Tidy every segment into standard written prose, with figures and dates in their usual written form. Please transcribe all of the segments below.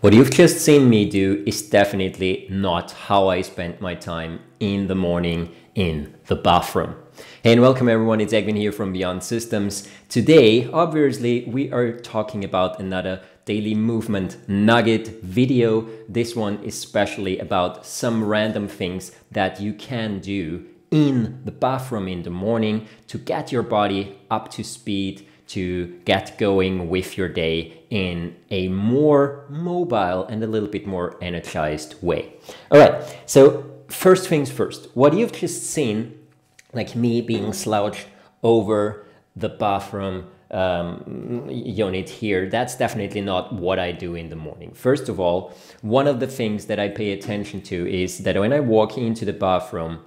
What you've just seen me do is definitely not how I spend my time in the morning in the bathroom. Hey and welcome everyone, it's Egwin here from Beyond Systems. Today, obviously, we are talking about another daily movement nugget video. This one is especially about some random things that you can do in the bathroom in the morning to get your body up to speed, to get going with your day in a more mobile and a little bit more energized way. All right, so first things first, what you've just seen, like me being slouched over the bathroom unit here, that's definitely not what I do in the morning. First of all, one of the things that I pay attention to is that when I walk into the bathroom,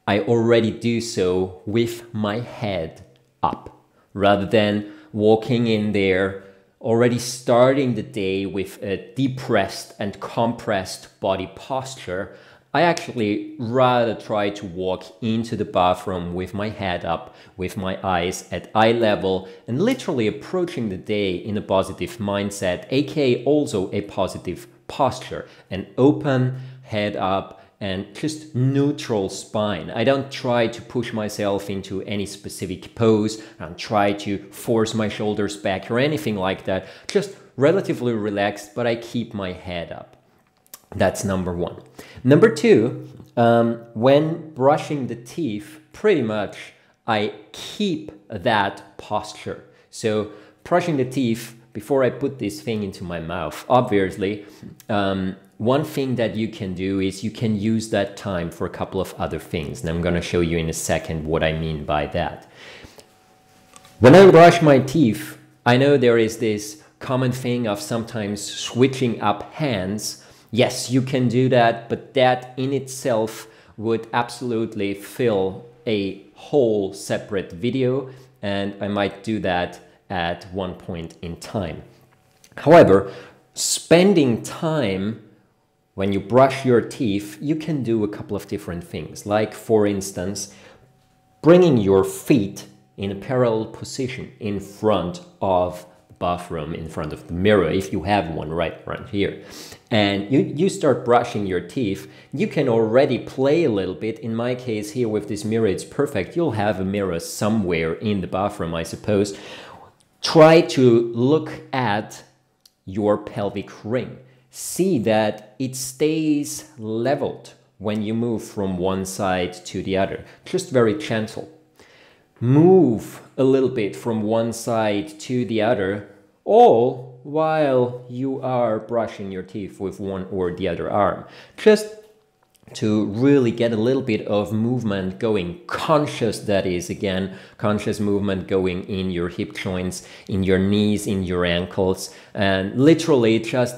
I already do so with my head up, rather than walking in there, already starting the day with a depressed and compressed body posture. I actually rather try to walk into the bathroom with my head up, with my eyes at eye level, and literally approaching the day in a positive mindset, aka also a positive posture, an open head up, and just neutral spine. I don't try to push myself into any specific pose. I don't try to force my shoulders back or anything like that. Just relatively relaxed, but I keep my head up. That's number one. Number two, when brushing the teeth, pretty much I keep that posture. So brushing the teeth, before I put this thing into my mouth, obviously, one thing that you can do is you can use that time for a couple of other things. And I'm going to show you in a second what I mean by that. When I brush my teeth, I know there is this common thing of sometimes switching up hands. Yes, you can do that, but that in itself would absolutely fill a whole separate video, and I might do that at one point in time. However, spending time when you brush your teeth, you can do a couple of different things. Like, for instance, bringing your feet in a parallel position in front of the bathroom, in front of the mirror, if you have one right around here. And you start brushing your teeth, you can already play a little bit. In my case here with this mirror, it's perfect. You'll have a mirror somewhere in the bathroom, I suppose. Try to look at your pelvic ring. See that it stays leveled when you move from one side to the other. Just very gentle. Move a little bit from one side to the other, all while you are brushing your teeth with one or the other arm. Just to really get a little bit of movement going, conscious, that is, again, conscious movement going in your hip joints, in your knees, in your ankles, and literally just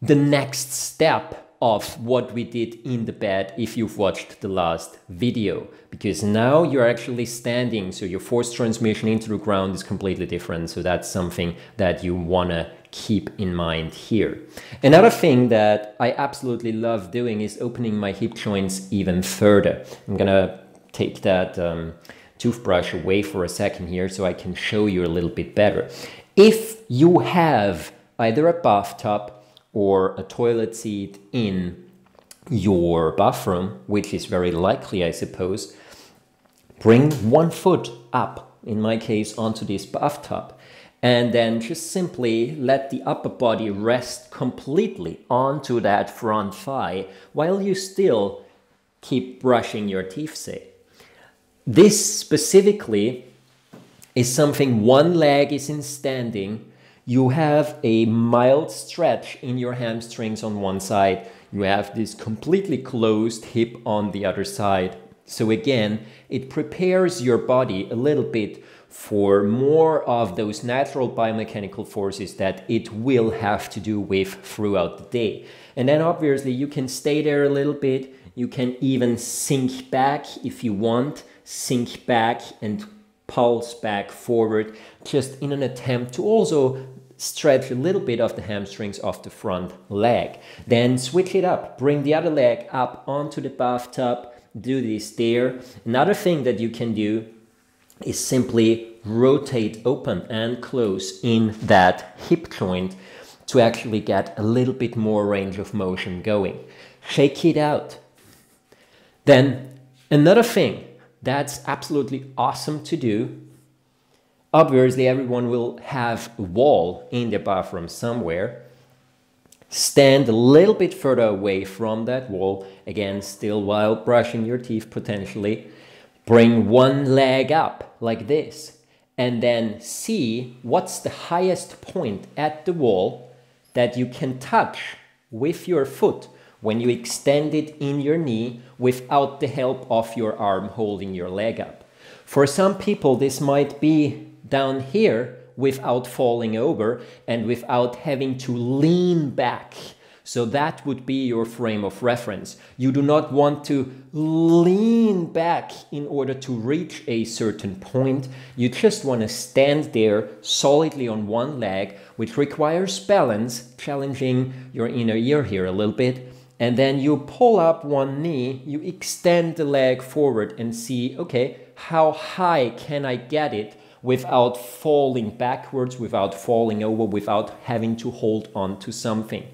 the next step of what we did in the bed if you've watched the last video, because now you're actually standing, so your force transmission into the ground is completely different. So that's something that you want to keep in mind here. Another thing that I absolutely love doing is opening my hip joints even further. I'm gonna take that toothbrush away for a second here so I can show you a little bit better. If you have either a bathtub or a toilet seat in your bathroom, which is very likely, I suppose, bring one foot up, in my case, onto this bathtub, and then just simply let the upper body rest completely onto that front thigh while you still keep brushing your teeth, say. This specifically is something, one leg is in standing. You have a mild stretch in your hamstrings on one side. You have this completely closed hip on the other side. So again, it prepares your body a little bit for more of those natural biomechanical forces that it will have to do with throughout the day. And then obviously you can stay there a little bit. You can even sink back if you want, sink back and pulse back forward, just in an attempt to also stretch a little bit of the hamstrings of the front leg. Then switch it up, bring the other leg up onto the bathtub, do this there. Another thing that you can do is simply rotate open and close in that hip joint to actually get a little bit more range of motion going. Shake it out. Then another thing that's absolutely awesome to do, obviously everyone will have a wall in their bathroom somewhere. Stand a little bit further away from that wall, again still while brushing your teeth potentially. Bring one leg up like this and then see what's the highest point at the wall that you can touch with your foot when you extend it in your knee without the help of your arm holding your leg up. For some people this might be down here without falling over and without having to lean back. So that would be your frame of reference. You do not want to lean back in order to reach a certain point. You just want to stand there solidly on one leg, which requires balance, challenging your inner ear here a little bit. And then you pull up one knee, you extend the leg forward and see, okay, how high can I get it without falling backwards, without falling over, without having to hold on to something.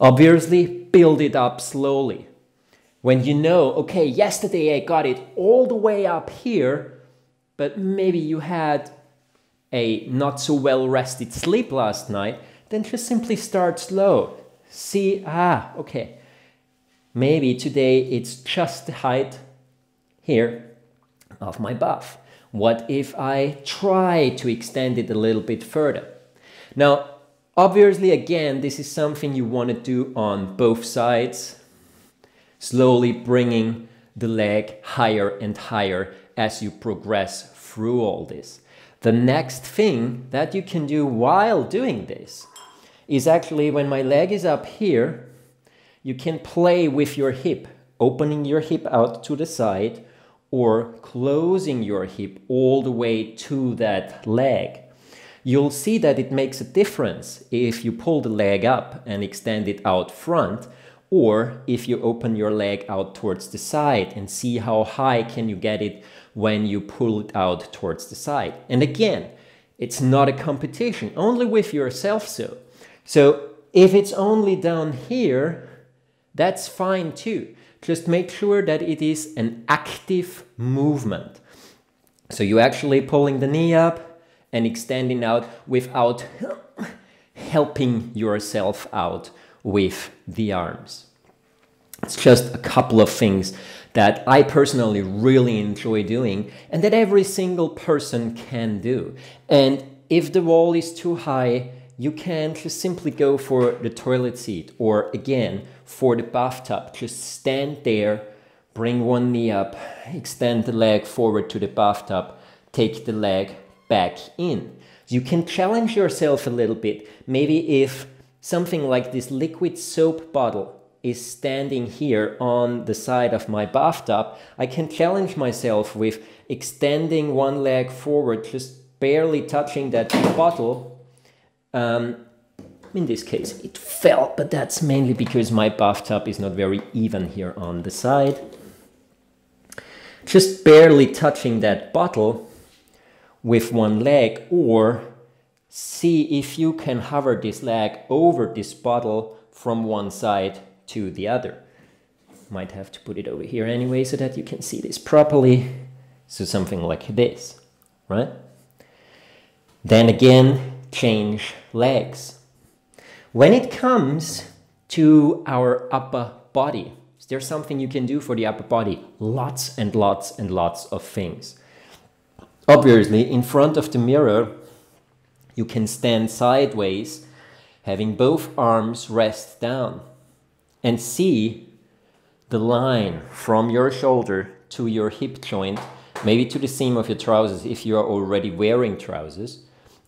Obviously, build it up slowly. When you know, okay, yesterday I got it all the way up here, but maybe you had a not so well rested sleep last night, then just simply start slow. See, okay, maybe today it's just the height here of my bath. What if I try to extend it a little bit further? Now, obviously, again, this is something you want to do on both sides, slowly bringing the leg higher and higher as you progress through all this. The next thing that you can do while doing this is actually when my leg is up here, you can play with your hip, opening your hip out to the side or closing your hip all the way to that leg. You'll see that it makes a difference if you pull the leg up and extend it out front, or if you open your leg out towards the side and see how high can you get it when you pull it out towards the side. And again, it's not a competition, only with yourself So if it's only down here, that's fine too. Just make sure that it is an active movement. So you're actually pulling the knee up and extending out without helping yourself out with the arms. It's just a couple of things that I personally really enjoy doing and that every single person can do. And if the wall is too high, you can just simply go for the toilet seat or again for the bathtub. Just stand there, bring one knee up, extend the leg forward to the bathtub, take the leg back in. You can challenge yourself a little bit. Maybe if something like this liquid soap bottle is standing here on the side of my bathtub, I can challenge myself with extending one leg forward, just barely touching that bottle. In this case, it fell, but that's mainly because my bathtub is not very even here on the side. Just barely touching that bottle with one leg, or see if you can hover this leg over this bottle from one side to the other. Might have to put it over here anyway so that you can see this properly. So something like this, right? Then again, change legs. When it comes to our upper body, is there something you can do for the upper body? Lots and lots and lots of things. Obviously, in front of the mirror, you can stand sideways, having both arms rest down, and see the line from your shoulder to your hip joint, maybe to the seam of your trousers if you are already wearing trousers.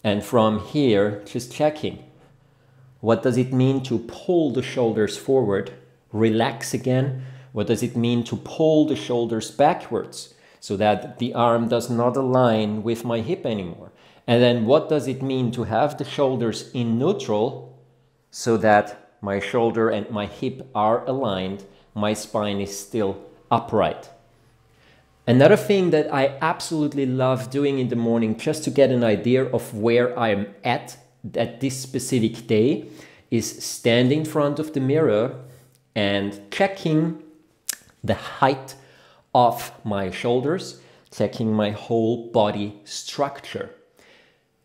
And from here, just checking. What does it mean to pull the shoulders forward? Relax again. What does it mean to pull the shoulders backwards so that the arm does not align with my hip anymore? And then what does it mean to have the shoulders in neutral so that my shoulder and my hip are aligned, my spine is still upright? Another thing that I absolutely love doing in the morning, just to get an idea of where I'm at at this specific day is standing in front of the mirror and checking the height of my shoulders, checking my whole body structure.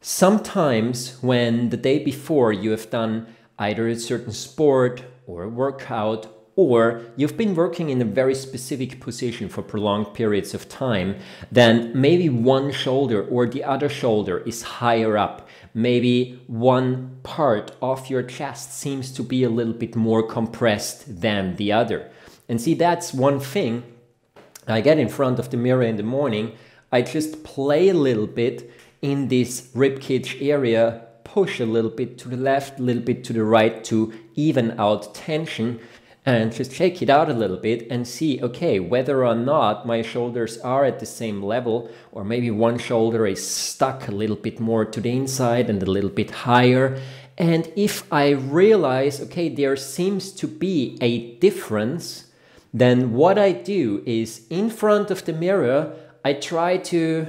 Sometimes when the day before you have done either a certain sport or a workout, or you've been working in a very specific position for prolonged periods of time, then maybe one shoulder or the other shoulder is higher up. Maybe one part of your chest seems to be a little bit more compressed than the other. And see, that's one thing. I get in front of the mirror in the morning, I just play a little bit in this ribcage area, push a little bit to the left, a little bit to the right to even out tension, and just shake it out a little bit and see, okay, whether or not my shoulders are at the same level, or maybe one shoulder is stuck a little bit more to the inside and a little bit higher. And if I realize, okay, there seems to be a difference, then what I do is in front of the mirror, I try to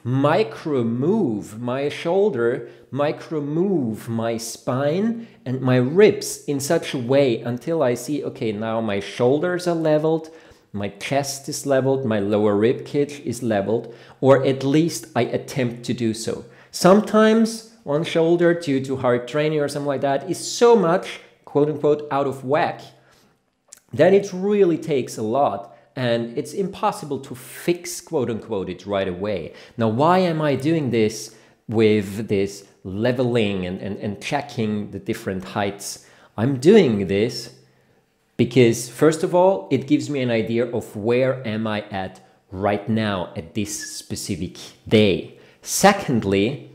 micro move my shoulder, micro move my spine and my ribs in such a way until I see, okay, now my shoulders are leveled, my chest is leveled, my lower rib cage is leveled, or at least I attempt to do so. Sometimes one shoulder, due to hard training or something like that, is so much, quote unquote, out of whack that it really takes a lot. And it's impossible to fix, quote unquote, it right away. Now, why am I doing this with this leveling and checking the different heights? I'm doing this because, first of all, it gives me an idea of where am I at right now at this specific day. Secondly,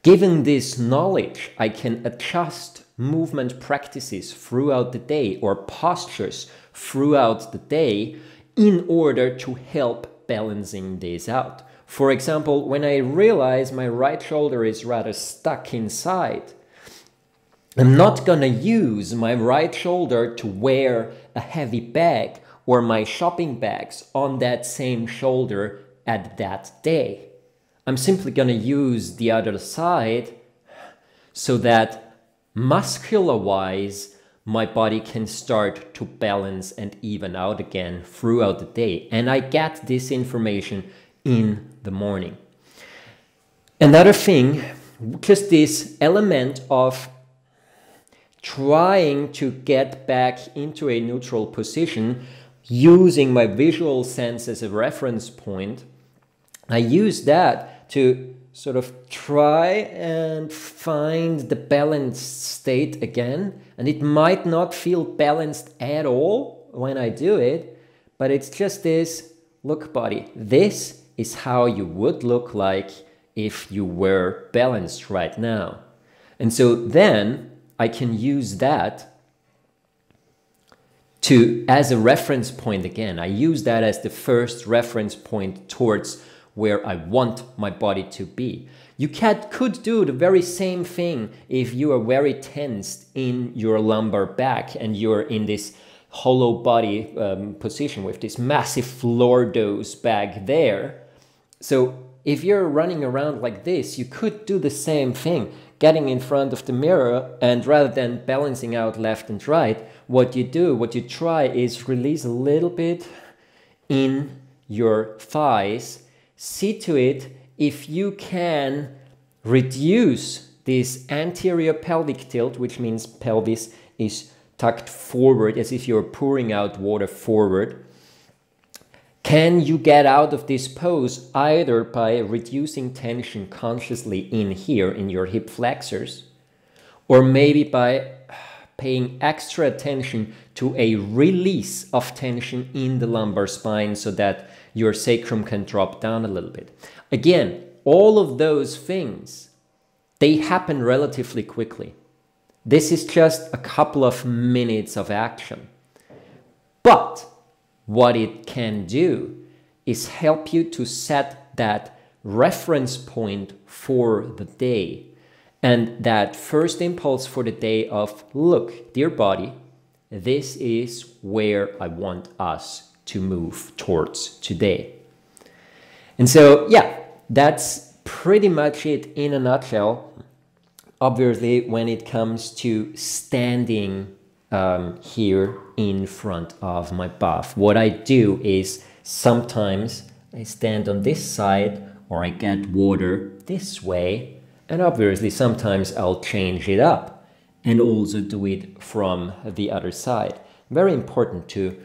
given this knowledge, I can adjust movement practices throughout the day or postures throughout the day in order to help balancing this out. For example, when I realize my right shoulder is rather stuck inside, I'm not gonna use my right shoulder to wear a heavy bag or my shopping bags on that same shoulder at that day. I'm simply gonna use the other side so that muscular-wise, my body can start to balance and even out again throughout the day. And I get this information in the morning. Another thing, just this element of trying to get back into a neutral position, using my visual sense as a reference point, I use that to sort of try and find the balanced state again. And it might not feel balanced at all when I do it, but it's just this, look buddy, this is how you would look like if you were balanced right now. And so then I can use that as a reference point again. I use that as the first reference point towards where I want my body to be. You could do the very same thing if you are very tensed in your lumbar back and you're in this hollow body position with this massive lordoz bag there. So if you're running around like this, you could do the same thing, getting in front of the mirror, and rather than balancing out left and right, what you try is release a little bit in your thighs. See to it if you can reduce this anterior pelvic tilt, which means pelvis is tucked forward as if you're pouring out water forward. Can you get out of this pose either by reducing tension consciously in here in your hip flexors, or maybe by paying extra attention to a release of tension in the lumbar spine so that your sacrum can drop down a little bit. Again, all of those things, they happen relatively quickly. This is just a couple of minutes of action. But what it can do is help you to set that reference point for the day. And that first impulse for the day of, look, dear body, this is where I want us to move towards today. And so, yeah, that's pretty much it in a nutshell. Obviously, when it comes to standing here in front of my bath, what I do is sometimes I stand on this side or I get water this way, and obviously sometimes I'll change it up and also do it from the other side. Very important to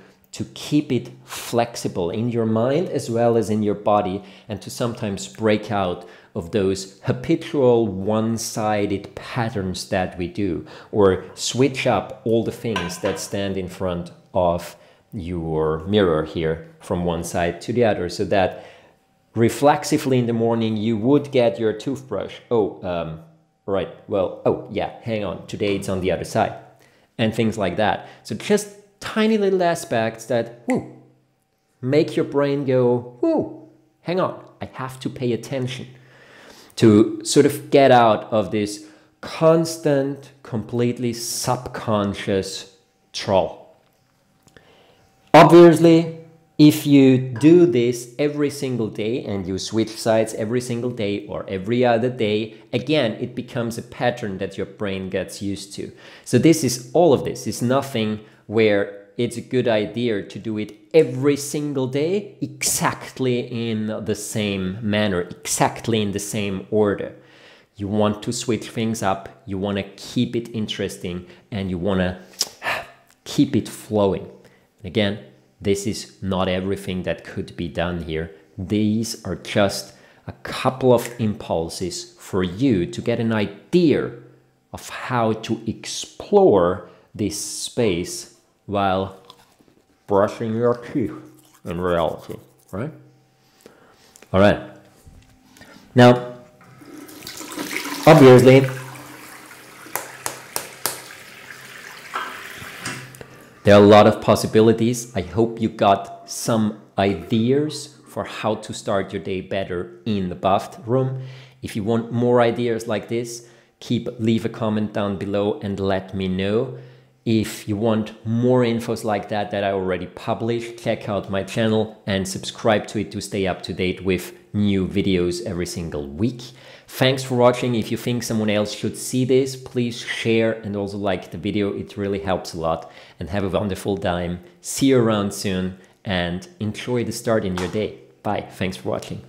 keep it flexible in your mind as well as in your body, and to sometimes break out of those habitual one-sided patterns that we do, or switch up all the things that stand in front of your mirror here from one side to the other, so that reflexively in the morning you would get your toothbrush. Right, well, oh yeah, hang on, today it's on the other side, and things like that. So just tiny little aspects that, whoo, make your brain go, whoo, hang on, I have to pay attention, to sort of get out of this constant, completely subconscious troll. Obviously, if you do this every single day and you switch sides every single day or every other day, again, it becomes a pattern that your brain gets used to. So this is, all of this is nothing where it's a good idea to do it every single day exactly in the same manner, exactly in the same order. You want to switch things up, you want to keep it interesting, and you want to keep it flowing. Again, this is not everything that could be done here. These are just a couple of impulses for you to get an idea of how to explore this space while brushing your teeth in reality, right? All right. Now, obviously, there are a lot of possibilities. I hope you got some ideas for how to start your day better in the bathroom. If you want more ideas like this, leave a comment down below and let me know. If you want more infos like that I already published, check out my channel and subscribe to it to stay up to date with new videos every single week. Thanks for watching. If you think someone else should see this, please share and also like the video. It really helps a lot. And have a wonderful time. See you around soon and enjoy the start in your day. Bye. Thanks for watching.